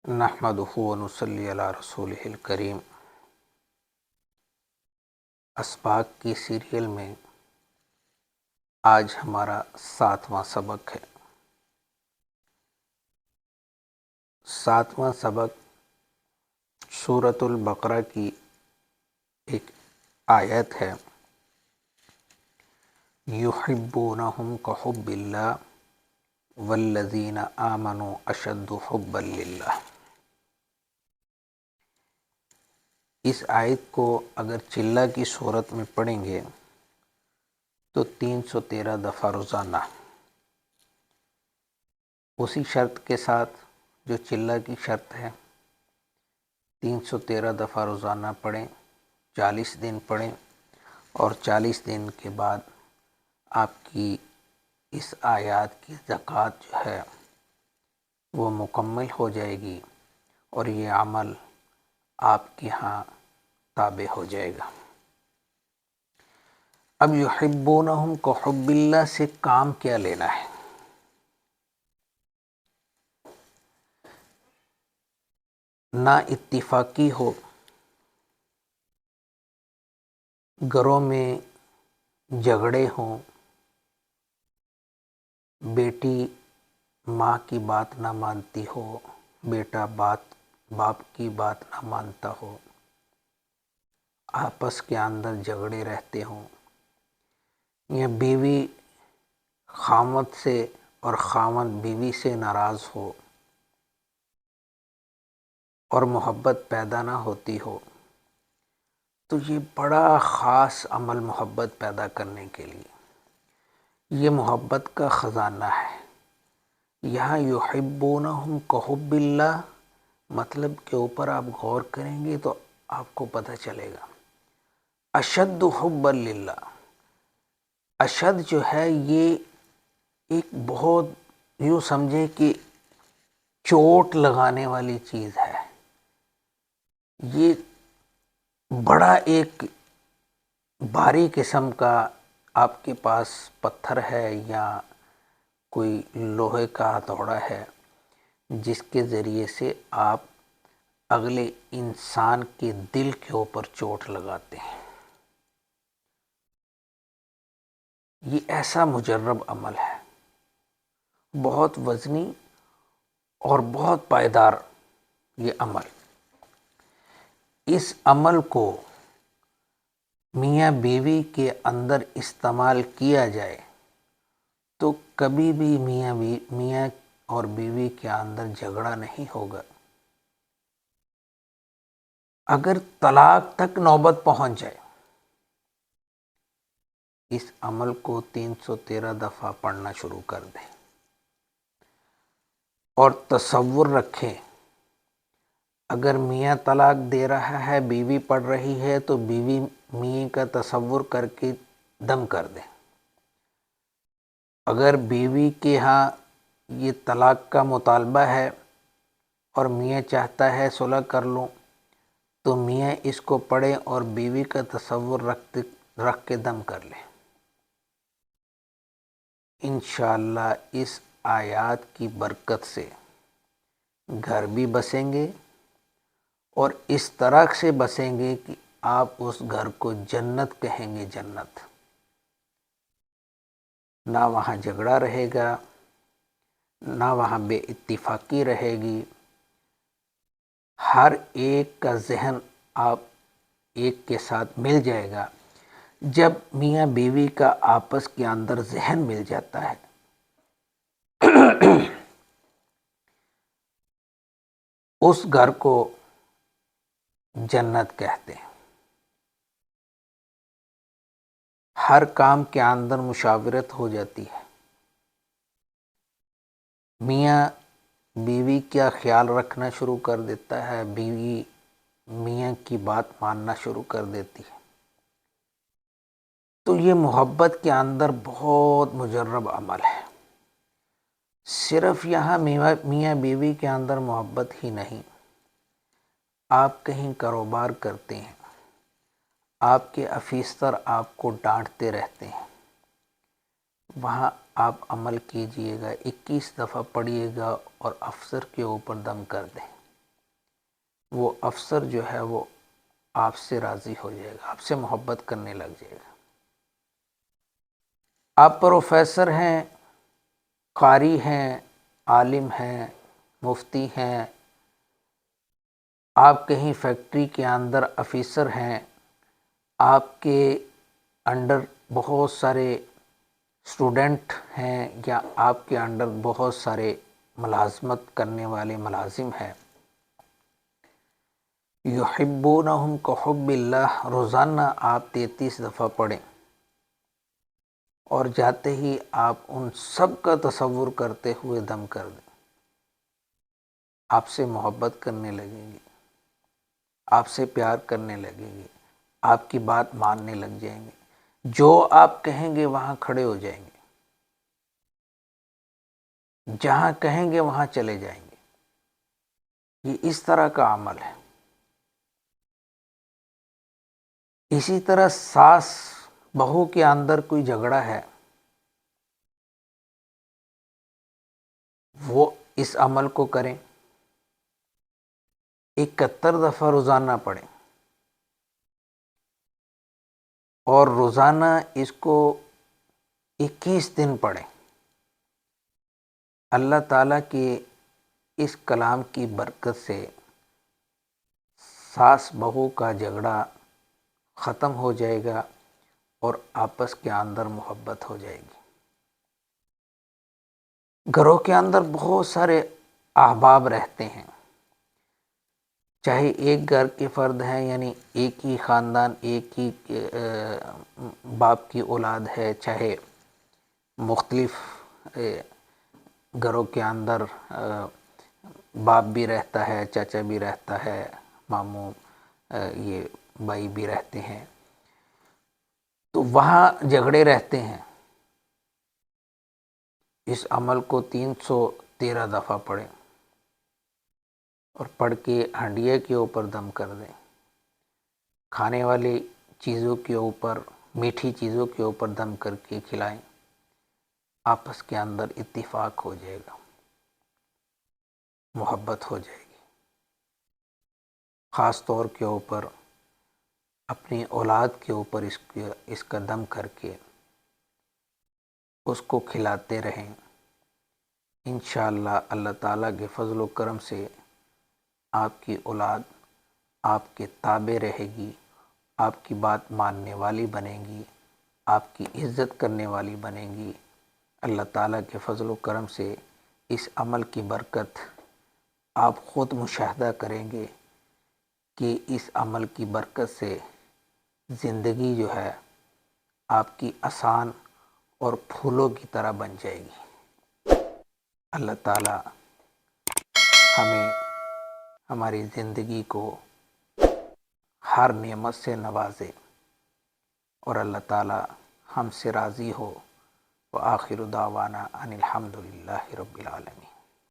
نحمدہ ونصلی علی رسولہ الکریم۔ اسباق کی سیریل میں آج ہمارا 7واں سبق ہے۔ 7واں سبق سورۃ البقرہ کی ایک آیت ہے، یحبونہم کحب اللہ والذین آمنوا اشد حبا للہ۔ اس آیت کو اگر چلہ کی صورت میں پڑھیں گے تو 313 دفعہ روزانہ، اسی شرط کے ساتھ جو چلہ کی شرط ہے، 313 دفعہ روزانہ پڑھیں، 40 دن پڑھیں، اور 40 دن کے بعد آپ کی اس آیات کی زکوٰۃ جو ہے وہ مکمل ہو جائے گی اور یہ عمل آپ کے ہاں تابع ہو جائے گا۔ اب یحبونہم کحب اللہ سے کام کیا لینا ہے؟ نا اتفاقی ہو، گھروں میں جھگڑے ہوں، بیٹی ماں کی بات نہ مانتی ہو، بیٹا باپ کی بات نہ مانتا ہو، آپس کے اندر جھگڑے رہتے ہوں، یا بیوی خاوند سے اور خاوند بیوی سے ناراض ہو اور محبت پیدا نہ ہوتی ہو، تو یہ بڑا خاص عمل محبت پیدا کرنے کے لیے، یہ محبت کا خزانہ ہے۔ یہاں یحبونہم کحب اللہ مطلب کے اوپر آپ غور کریں گے تو آپ کو پتہ چلے گا، اشد حبا للہ، اشد جو ہے یہ ایک بہت یوں سمجھیں کہ چوٹ لگانے والی چیز ہے، یہ بڑا ایک بھاری قسم کا آپ کے پاس پتھر ہے یا کوئی لوہے کا ہتھوڑا ہے جس کے ذریعے سے آپ اگلے انسان کے دل کے اوپر چوٹ لگاتے ہیں۔ یہ ایسا مجرب عمل ہے، بہت وزنی اور بہت پائیدار یہ عمل۔ اس عمل کو میاں بیوی کے اندر استعمال کیا جائے تو کبھی بھی میاں اور بیوی کے اندر جھگڑا نہیں ہوگا۔ اگر طلاق تک نوبت پہنچ جائے، اس عمل کو 313 دفعہ پڑھنا شروع کر دیں اور تصور رکھیں، اگر میاں طلاق دے رہا ہے، بیوی پڑھ رہی ہے تو بیوی میاں کا تصور کر کے دم کر دیں۔ اگر بیوی کے ہاں یہ طلاق کا مطالبہ ہے اور میاں چاہتا ہے صلح کر لوں تو میاں اس کو پڑھے اور بیوی کا تصور رکھ کے دم کر لیں۔ انشاءاللہ اس آیات کی برکت سے گھر بھی بسیں گے اور اس طرح سے بسیں گے کہ آپ اس گھر کو جنت کہیں گے، جنت۔ نہ وہاں جھگڑا رہے گا، نہ وہاں بے اتفاقی رہے گی، ہر ایک کا ذہن آپ ایک کے ساتھ مل جائے گا۔ جب میاں بیوی کا آپس کے اندر ذہن مل جاتا ہے اس گھر کو جنت کہتے ہیں۔ ہر کام کے اندر مشاورت ہو جاتی ہے، میاں بیوی کا خیال رکھنا شروع کر دیتا ہے، بیوی میاں کی بات ماننا شروع کر دیتی ہے۔ تو یہ محبت کے اندر بہت مجرب عمل ہے۔ صرف یہاں میاں بیوی کے اندر محبت ہی نہیں، آپ کہیں کاروبار کرتے ہیں، آپ کے افیسر آپ کو ڈانٹتے رہتے ہیں، وہاں آپ عمل کیجئے گا، 21 دفعہ پڑھیے گا اور افسر کے اوپر دم کر دیں۔ وہ افسر جو ہے وہ آپ سے راضی ہو جائے گا، آپ سے محبت کرنے لگ جائے گا۔ آپ پروفیسر ہیں، قاری ہیں، عالم ہیں، مفتی ہیں، آپ کہیں فیکٹری کے اندر آفیسر ہیں، آپ کے انڈر بہت سارے اسٹوڈنٹ ہیں، یا آپ کے انڈر بہت سارے ملازمت کرنے والے ملازم ہیں، یحبونہم کحب اللہ روزانہ آپ 33 دفعہ پڑھیں، اور جاتے ہی آپ ان سب کا تصور کرتے ہوئے دم کر دیں۔ آپ سے محبت کرنے لگیں گے، آپ سے پیار کرنے لگیں گے، آپ کی بات ماننے لگ جائیں گے، جو آپ کہیں گے وہاں کھڑے ہو جائیں گے، جہاں کہیں گے وہاں چلے جائیں گے۔ یہ اس طرح کا عمل ہے۔ اسی طرح ساس بہو کے اندر کوئی جھگڑا ہے، وہ اس عمل کو کریں، 71 دفعہ روزانہ پڑھیں، اور روزانہ اس کو 21 دن پڑھیں۔ اللہ تعالیٰ کے اس کلام کی برکت سے ساس بہو کا جھگڑا ختم ہو جائے گا، اور آپس کے اندر محبت ہو جائے گی۔ گھروں کے اندر بہت سارے احباب رہتے ہیں، چاہے ایک گھر کے فرد ہیں، یعنی ایک ہی خاندان، ایک ہی باپ کی اولاد ہے، چاہے مختلف گھروں کے اندر باپ بھی رہتا ہے، چاچا بھی رہتا ہے، ماموں یہ بھائی بھی رہتے ہیں، تو وہاں جھگڑے رہتے ہیں۔ اس عمل کو 313 دفعہ پڑھیں، اور پڑھ کے ہنڈیے کے اوپر دم کر دیں، کھانے والی چیزوں کے اوپر، میٹھی چیزوں کے اوپر دم کر کے کھلائیں، آپس کے اندر اتفاق ہو جائے گا، محبت ہو جائے گی۔ خاص طور کے اوپر اپنی اولاد کے اوپر اس کا دم کر کے اس کو کھلاتے رہیں۔ انشاءاللہ اللہ تعالیٰ کے فضل و کرم سے آپ کی اولاد آپ کے تابع رہے گی، آپ کی بات ماننے والی بنے گی، آپ کی عزت کرنے والی بنے گی۔ اللہ تعالیٰ کے فضل و کرم سے اس عمل کی برکت آپ خود مشاہدہ کریں گے کہ اس عمل کی برکت سے زندگی جو ہے آپ کی آسان اور پھولوں کی طرح بن جائے گی۔ اللہ تعالیٰ ہمیں ہماری زندگی کو ہر نعمت سے نوازے، اور اللہ تعالیٰ ہم سے راضی ہو۔ وآخر دعوانا ان الحمد للہ رب العالمین۔